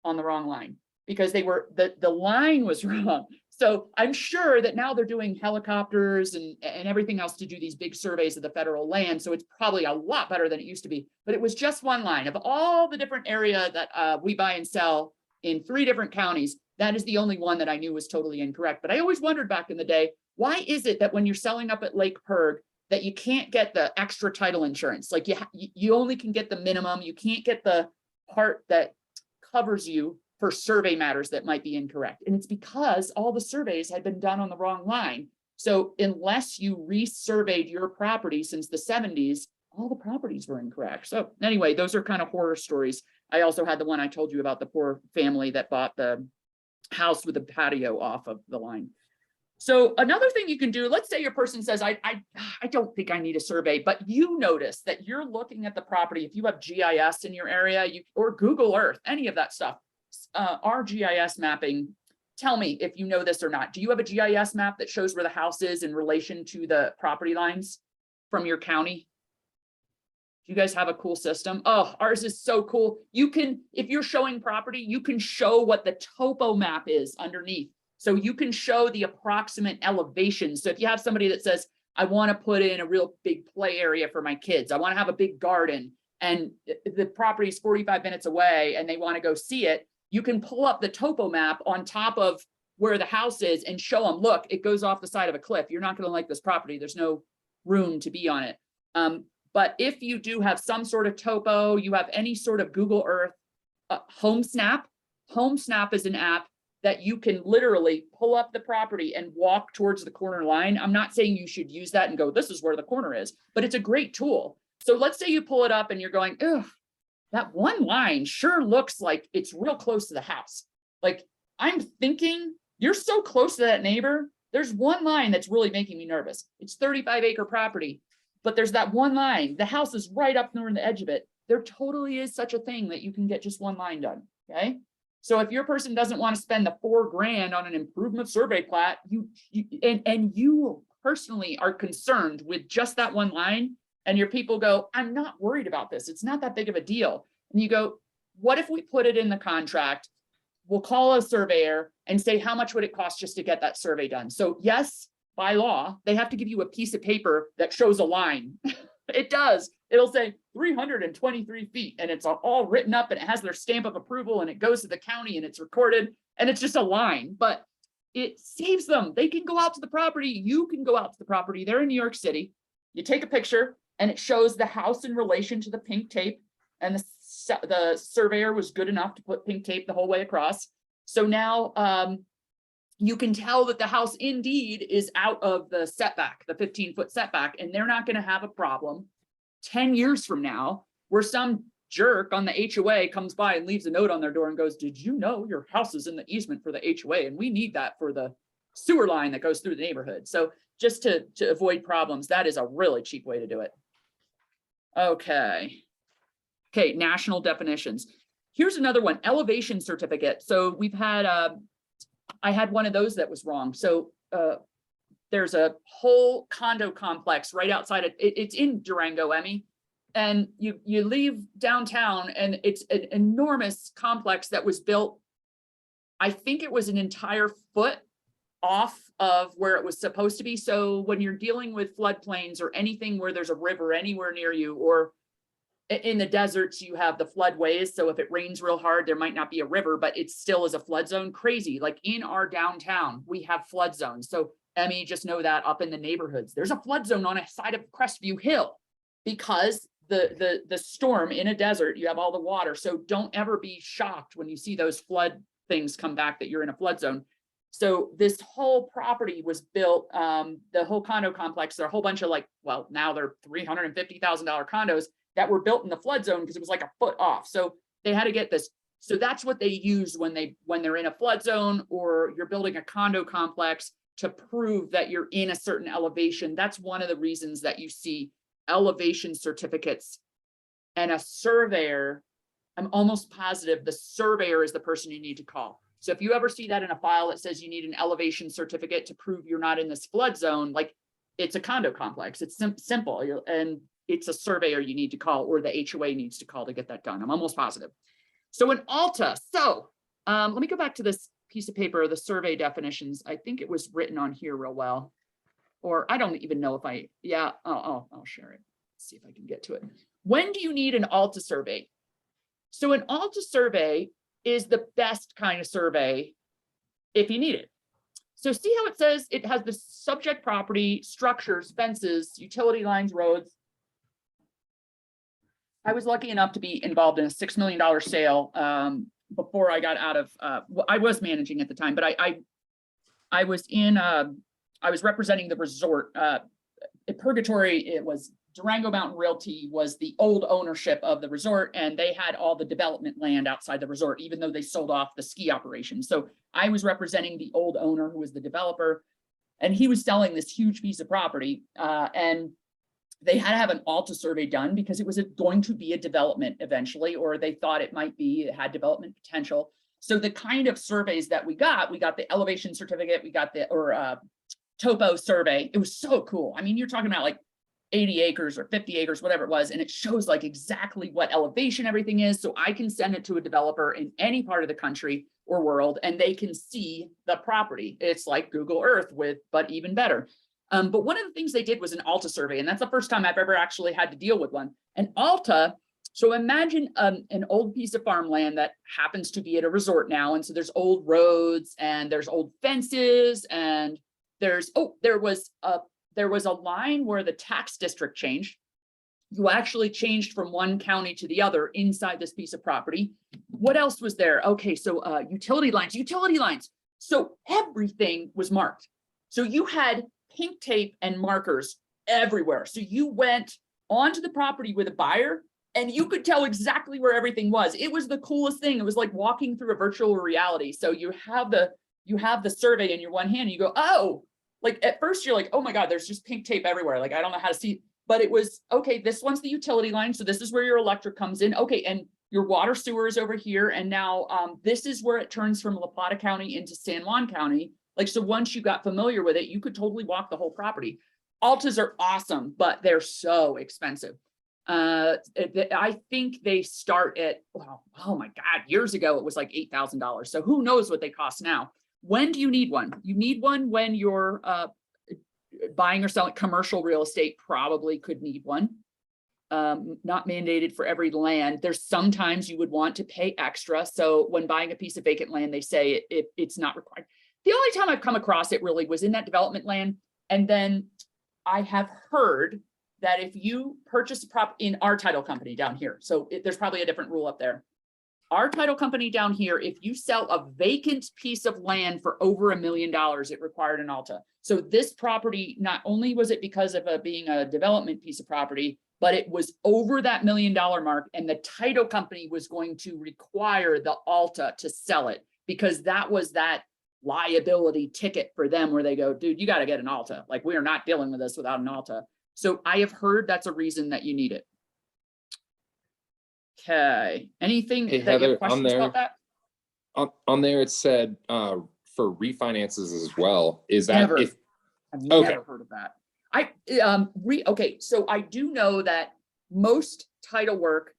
on the wrong line because they were, the line was wrong. So I'm sure that now they're doing helicopters and everything else to do these big surveys of the federal land. So it's probably a lot better than it used to be, but it was just one line. Of all the different area that we buy and sell in 3 different counties, that is the only one that I knew was totally incorrect. But I always wondered back in the day, why is it that when you're selling up at Lake Purg that you can't get the extra title insurance? Like you only can get the minimum. You can't get the part that covers you for survey matters that might be incorrect. And it's because all the surveys had been done on the wrong line. So unless you resurveyed your property since the 70s, all the properties were incorrect. So anyway, those are kind of horror stories. I also had the one I told you about, the poor family that bought the house with the patio off of the line. So another thing you can do, let's say your person says, I don't think I need a survey, but you notice that you're looking at the property. If you have GIS in your area, or Google Earth, any of that stuff, our GIS mapping, tell me if you know this or not. Do you have a GIS map that shows where the house is in relation to the property lines from your county? Do you guys have a cool system? Oh, ours is so cool. You can, if you're showing property, you can show what the topo map is underneath. So you can show the approximate elevation. So if you have somebody that says, I want to put in a real big play area for my kids, I want to have a big garden, and the property is 45 minutes away and they want to go see it, you can pull up the topo map on top of where the house is and show them, look, it goes off the side of a cliff. You're not going to like this property. There's no room to be on it. But if you do have some sort of topo, you have any sort of Google Earth, HomeSnap is an app that you can literally pull up the property and walk towards the corner line. I'm not saying you should use that and go, this is where the corner is, but it's a great tool. So let's say you pull it up and you're going, ugh, that one line sure looks like it's real close to the house. Like, I'm thinking you're so close to that neighbor. There's one line that's really making me nervous. It's 35-acre property, but there's that one line. The house is right up near the edge of it. There totally is such a thing that you can get just one line done, okay? So if your person doesn't want to spend the $4 grand on an improvement survey plat, you personally are concerned with just that one line, and your people go, I'm not worried about this. It's not that big of a deal. And you go, what if we put it in the contract? We'll call a surveyor and say, how much would it cost just to get that survey done? So yes, by law, they have to give you a piece of paper that shows a line. It does. It'll say 323 feet, and it's all written up, and it has their stamp of approval, and it goes to the county, and it's recorded, and it's just a line, but it saves them. They can go out to the property. You can go out to the property. They're in New York City. You take a picture, and it shows the house in relation to the pink tape, and the surveyor was good enough to put pink tape the whole way across. So now you can tell that the house indeed is out of the setback, the 15-foot setback, and they're not going to have a problem 10 years from now where some jerk on the HOA comes by and leaves a note on their door and goes, did you know your house is in the easement for the HOA? And we need that for the sewer line that goes through the neighborhood. So just to avoid problems, that is a really cheap way to do it. Okay. Okay, national definitions. Here's another one, elevation certificate. So we've had, I had one of those that was wrong. So there's a whole condo complex right outside of, it's in Durango, Emmy. And you leave downtown and it's an enormous complex that was built, I think it was an entire foot off of where it was supposed to be. So when you're dealing with floodplains or anything where there's a river anywhere near you, or in the deserts, you have the floodways. So if it rains real hard, there might not be a river, but it still is a flood zone. Crazy. Like in our downtown, we have flood zones. So Emmy, just know that up in the neighborhoods, there's a flood zone on a side of Crestview Hill because the storm in a desert, you have all the water. So don't ever be shocked when you see those flood things come back that you're in a flood zone. So this whole property was built, the whole condo complex, there are a whole bunch of like, well, now they're $350,000 condos that were built in the flood zone because it was like a foot off. So they had to get this. So that's what they use when they're in a flood zone or you're building a condo complex to prove that you're in a certain elevation. That's one of the reasons that you see elevation certificates. And a surveyor, I'm almost positive the surveyor is the person you need to call. So if you ever see that in a file that says you need an elevation certificate to prove you're not in this flood zone, like it's a condo complex, it's simple, and it's a surveyor you need to call, or the HOA needs to call to get that done. I'm almost positive. So in Alta, so let me go back to this piece of paper, the survey definitions. I think it was written on here real well, or I don't even know if I'll share it. Let's see if I can get to it. When do you need an Alta survey? So an Alta survey is the best kind of survey if you need it. So see how it says it has the subject property, structures, fences, utility lines, roads. I was lucky enough to be involved in a $6 million sale before I got out of, I was managing at the time, but I was representing the resort. At Purgatory, it was Durango Mountain Realty was the old ownership of the resort, and they had all the development land outside the resort, even though they sold off the ski operation. So I was representing the old owner who was the developer, and he was selling this huge piece of property. And they had to have an Alta survey done because it was going to be a development eventually, or they thought it might be, it had development potential. So the kind of surveys that we got the elevation certificate, we got the topo survey. It was so cool. I mean, you're talking about like 80 acres or 50 acres, whatever it was. And it shows like exactly what elevation everything is. So I can send it to a developer in any part of the country or world, and they can see the property. It's like Google Earth but even better. But one of the things they did was an Alta survey, and that's the first time I've ever actually had to deal with one. And Alta, so imagine an old piece of farmland that happens to be at a resort now. And so there's old roads and there's old fences, and there was a line where the tax district changed. You actually changed from one county to the other inside this piece of property. What else was there? Okay, so utility lines. So everything was marked. So you had pink tape and markers everywhere. So you went onto the property with a buyer and you could tell exactly where everything was. It was the coolest thing. It was like walking through a virtual reality. So you have the survey in your one hand and you go, oh, like at first you're like, oh my God, there's just pink tape everywhere. Like, I don't know how to see, but it was, okay, this one's the utility line. So this is where your electric comes in. Okay. And your water sewer is over here. And now this is where it turns from La Plata County into San Juan County. Like, so once you got familiar with it, you could totally walk the whole property. Altas are awesome, but they're so expensive. I think they start at, oh my God, years ago, it was like $8,000. So who knows what they cost now? When do you need one? You need one when you're buying or selling commercial real estate, probably could need one. Not mandated for every land. There's sometimes you would want to pay extra. So when buying a piece of vacant land, they say it's not required. The only time I've come across it really was in that development land. And then I have heard that if you purchase a property in our title company down here, so there's probably a different rule up there. Our title company down here, if you sell a vacant piece of land for over $1 million, it required an Alta. So this property, not only was it because of being a development piece of property, but it was over that $1 million mark, and the title company was going to require the Alta to sell it because that was that liability ticket for them where they go, dude, you got to get an Alta. Like, we are not dealing with this without an Alta. So I have heard that's a reason that you need it. Okay, anything Hey, that you Heather, have questions about that? On there, it said, for refinances as well. Is that Never. if, I've Okay. never heard of that. Okay, so I do know that most title work,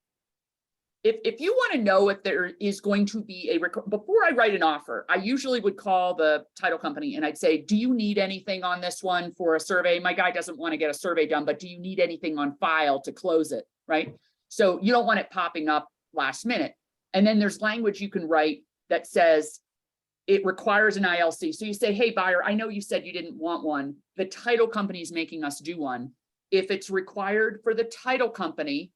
if you want to know if there is going to be before I write an offer, I usually would call the title company and I'd say, do you need anything on this one for a survey? My guy doesn't want to get a survey done, but do you need anything on file to close it, right? So you don't want it popping up last minute. And then there's language you can write that says it requires an ILC. So you say, hey, buyer, I know you said you didn't want one. The title company is making us do one. If it's required for the title company,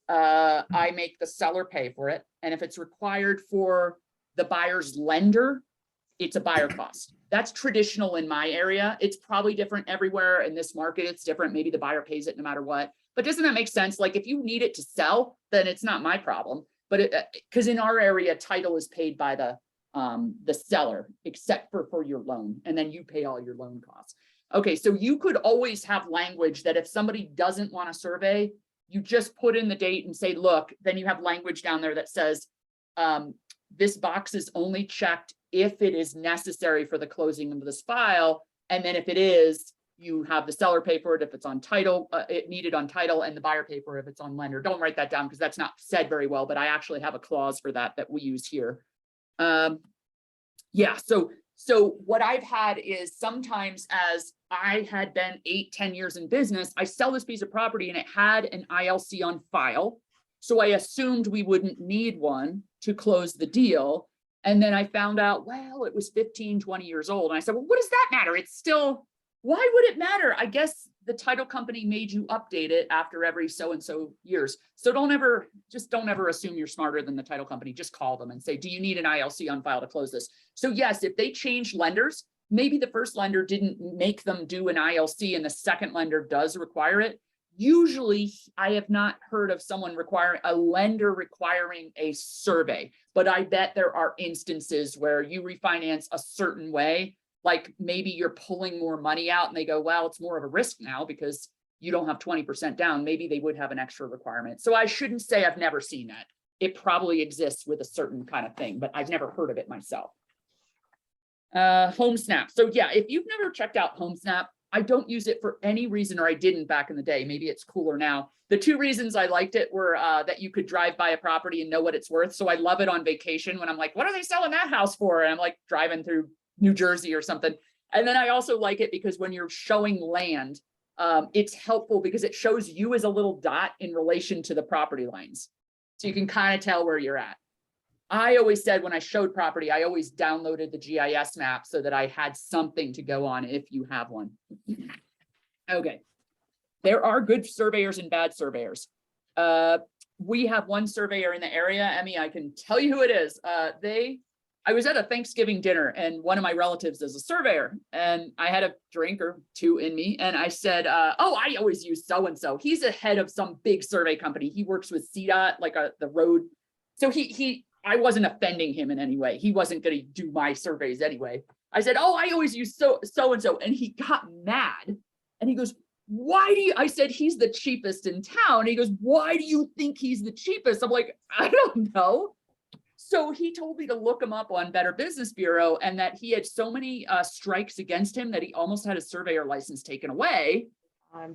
I make the seller pay for it. And if it's required for the buyer's lender, it's a buyer cost. That's traditional in my area. It's probably different everywhere. In this market, it's different. Maybe the buyer pays it no matter what. But doesn't that make sense? Like, if you need it to sell, then it's not my problem. But because in our area, title is paid by the seller, except for your loan, and then you pay all your loan costs. Okay, so you could always have language that if somebody doesn't want a survey, you just put in the date and say, look, then you have language down there that says, this box is only checked if it is necessary for the closing of this file. And then if it is, you have the seller pay for it if it's on title, it needed on title, and the buyer pay for it if it's on lender. Don't write that down because that's not said very well, but I actually have a clause for that we use here. Yeah, so what I've had is sometimes, as I had been 8-10 years in business, I sell this piece of property and it had an ILC on file. So I assumed we wouldn't need one to close the deal. And then I found out, well, it was 15-20 years old. And I said, well, what does that matter? It's still, why would it matter? I guess the title company made you update it after every so-and-so years. So don't ever assume you're smarter than the title company. Just call them and say, do you need an ILC on file to close this? So yes, if they change lenders, maybe the first lender didn't make them do an ILC and the second lender does require it. Usually I have not heard of a lender requiring a survey, but I bet there are instances where you refinance a certain way. Like maybe you're pulling more money out and they go, well, it's more of a risk now because you don't have 20% down. Maybe they would have an extra requirement. So I shouldn't say I've never seen that. It probably exists with a certain kind of thing, but I've never heard of it myself. Home Snap. So yeah, if you've never checked out Home Snap, I don't use it for any reason, or I didn't back in the day. Maybe it's cooler now. The two reasons I liked it were that you could drive by a property and know what it's worth. So I love it on vacation when I'm like, what are they selling that house for? And I'm like driving through New Jersey or something. And then I also like it because when you're showing land, it's helpful because it shows you as a little dot in relation to the property lines. So you can kind of tell where you're at. I always said when I showed property, I always downloaded the GIS map so that I had something to go on if you have one. Okay. There are good surveyors and bad surveyors. We have one surveyor in the area. Emmy, I can tell you who it is. I was at a Thanksgiving dinner and one of my relatives is a surveyor and I had a drink or two in me. And I said, oh, I always use so-and-so. He's a head of some big survey company. He works with CDOT, like the road. So I wasn't offending him in any way. He wasn't going to do my surveys anyway. I said, oh, I always use so-and-so. And he got mad and he goes, I said, he's the cheapest in town. And he goes, why do you think he's the cheapest? I'm like, I don't know. So he told me to look him up on Better Business Bureau and that he had so many strikes against him that he almost had his surveyor license taken away.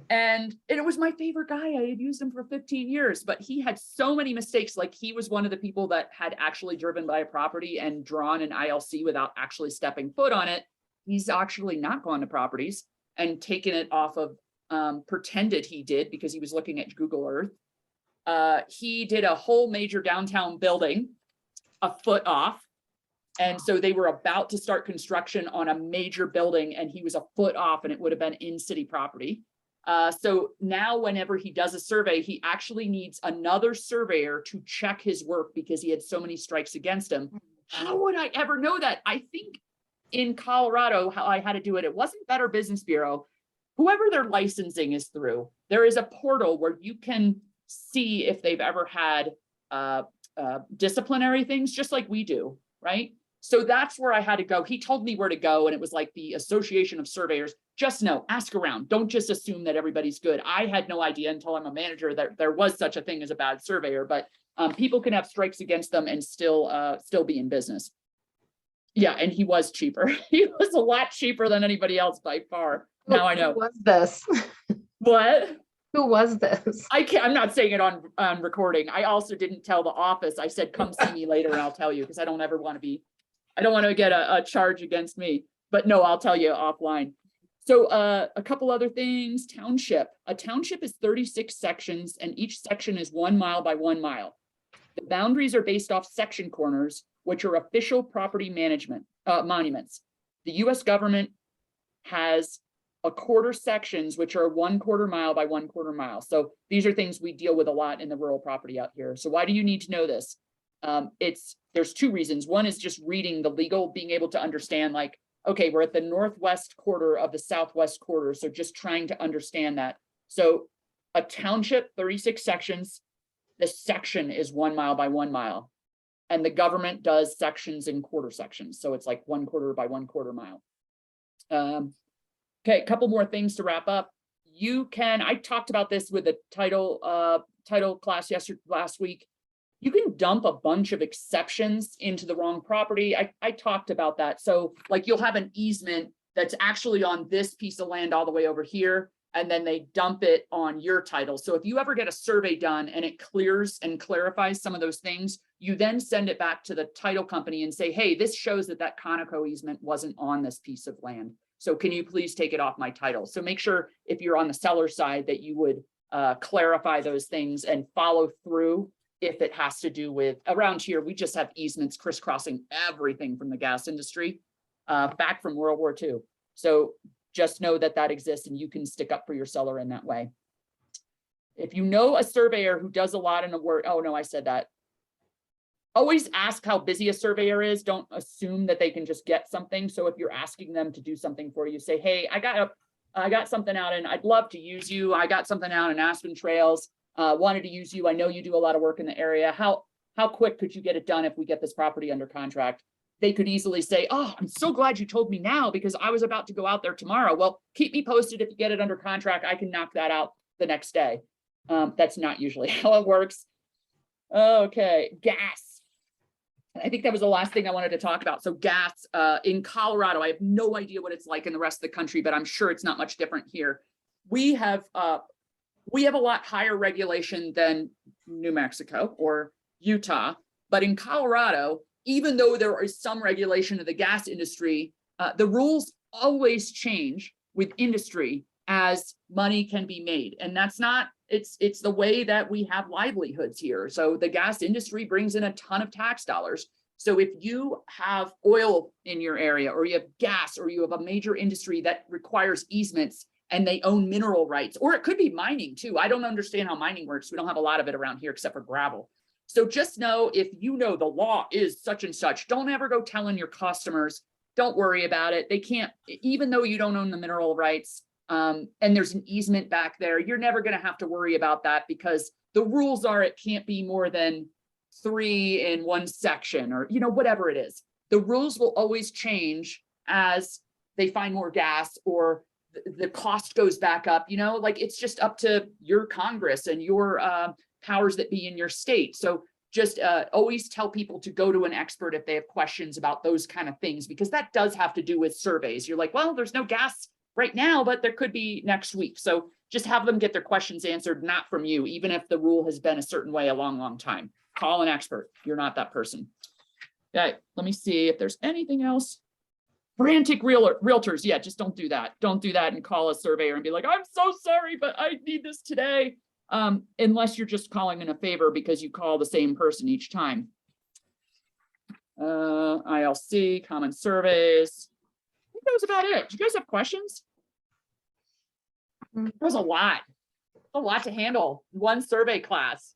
And it was my favorite guy. I had used him for 15 years, but he had so many mistakes. Like he was one of the people that had actually driven by a property and drawn an ILC without actually stepping foot on it. He's actually not gone to properties and taken it off of, pretended he did because he was looking at Google Earth. He did a whole major downtown building a foot off. And so they were about to start construction on a major building and he was a foot off and it would have been in city property. So now whenever he does a survey, he actually needs another surveyor to check his work because he had so many strikes against him. How would I ever know that? I think in Colorado, how I had to do it, it wasn't Better Business Bureau. Whoever their licensing is through, there is a portal where you can see if they've ever had disciplinary things, just like we do, right? So that's where I had to go. He told me where to go, and it was like the Association of Surveyors. Just know, ask around. Don't just assume that everybody's good. I had no idea until I'm a manager that there was such a thing as a bad surveyor, but people can have strikes against them and still be in business. Yeah, and he was cheaper. He was a lot cheaper than anybody else by far. Now I know. Who was this? What? Who was this? I'm not saying it on recording. I also didn't tell the office. I said, come see me later and I'll tell you, because I don't ever want to I don't want to get a charge against me, but no, I'll tell you offline. So a couple other things. Township. A township is 36 sections, and each section is 1 mile by 1 mile. The boundaries are based off section corners, which are official property management monuments. The US government has a quarter sections, which are 1/4 mile by 1/4 mile. So these are things we deal with a lot in the rural property out here. So why do you need to know this? There's two reasons. One is just reading the legal, being able to understand, like, okay, we're at the northwest quarter of the southwest quarter. So just trying to understand that. So a township, 36 sections, the section is 1 mile by 1 mile. And the government does sections in quarter sections. So it's like 1/4 by 1/4 mile. Okay, a couple more things to wrap up. I talked about this with the title class last week. You can dump a bunch of exceptions into the wrong property. I talked about that. So like you'll have an easement that's actually on this piece of land all the way over here, and then they dump it on your title. So if you ever get a survey done and it clears and clarifies some of those things, you then send it back to the title company and say, hey, this shows that Conoco easement wasn't on this piece of land. So can you please take it off my title? So make sure if you're on the seller side that you would clarify those things and follow through. If it has to do with, around here, we just have easements crisscrossing everything from the gas industry back from World War II. So just know that exists, and you can stick up for your seller in that way. If you know a surveyor who does a lot in the work, oh no, I said that. Always ask how busy a surveyor is. Don't assume that they can just get something. So if you're asking them to do something for you, say, hey, I got something out and I'd love to use you. I got something out in Aspen Trails. Wanted to use you. I know you do a lot of work in the area. How quick could you get it done if we get this property under contract? They could easily say, oh, I'm so glad you told me now because I was about to go out there tomorrow. Well, keep me posted. If you get it under contract, I can knock that out the next day. That's not usually how it works. Okay, gas. I think that was the last thing I wanted to talk about. So gas in Colorado, I have no idea what it's like in the rest of the country, but I'm sure it's not much different here. We have a lot higher regulation than New Mexico or Utah, but in Colorado, even though there is some regulation of the gas industry, the rules always change with industry as money can be made. And that's not, it's the way that we have livelihoods here. So the gas industry brings in a ton of tax dollars. So if you have oil in your area, or you have gas, or you have a major industry that requires easements, and they own mineral rights, or it could be mining too. I don't understand how mining works. We don't have a lot of it around here except for gravel. So just know, if you know the law is such and such, don't ever go telling your customers, don't worry about it. They can't, even though you don't own the mineral rights, and there's an easement back there, you're never going to have to worry about that, because the rules are it can't be more than 3 in one section, or, whatever it is. The rules will always change as they find more gas, or the cost goes back up, like it's just up to your Congress and your powers that be in your state. So just always tell people to go to an expert if they have questions about those kind of things, because that does have to do with surveys. You're like, well, there's no gas right now, but there could be next week. So just have them get their questions answered, not from you, even if the rule has been a certain way a long, long time. Call an expert. You're not that person. Okay, let me see if there's anything else. Frantic realtors, yeah, just don't do that. Don't do that and call a surveyor and be like, I'm so sorry, but I need this today. Unless you're just calling in a favor because you call the same person each time. ILC, common surveys. I think that was about it. Do you guys have questions? There was a lot to handle. One survey class.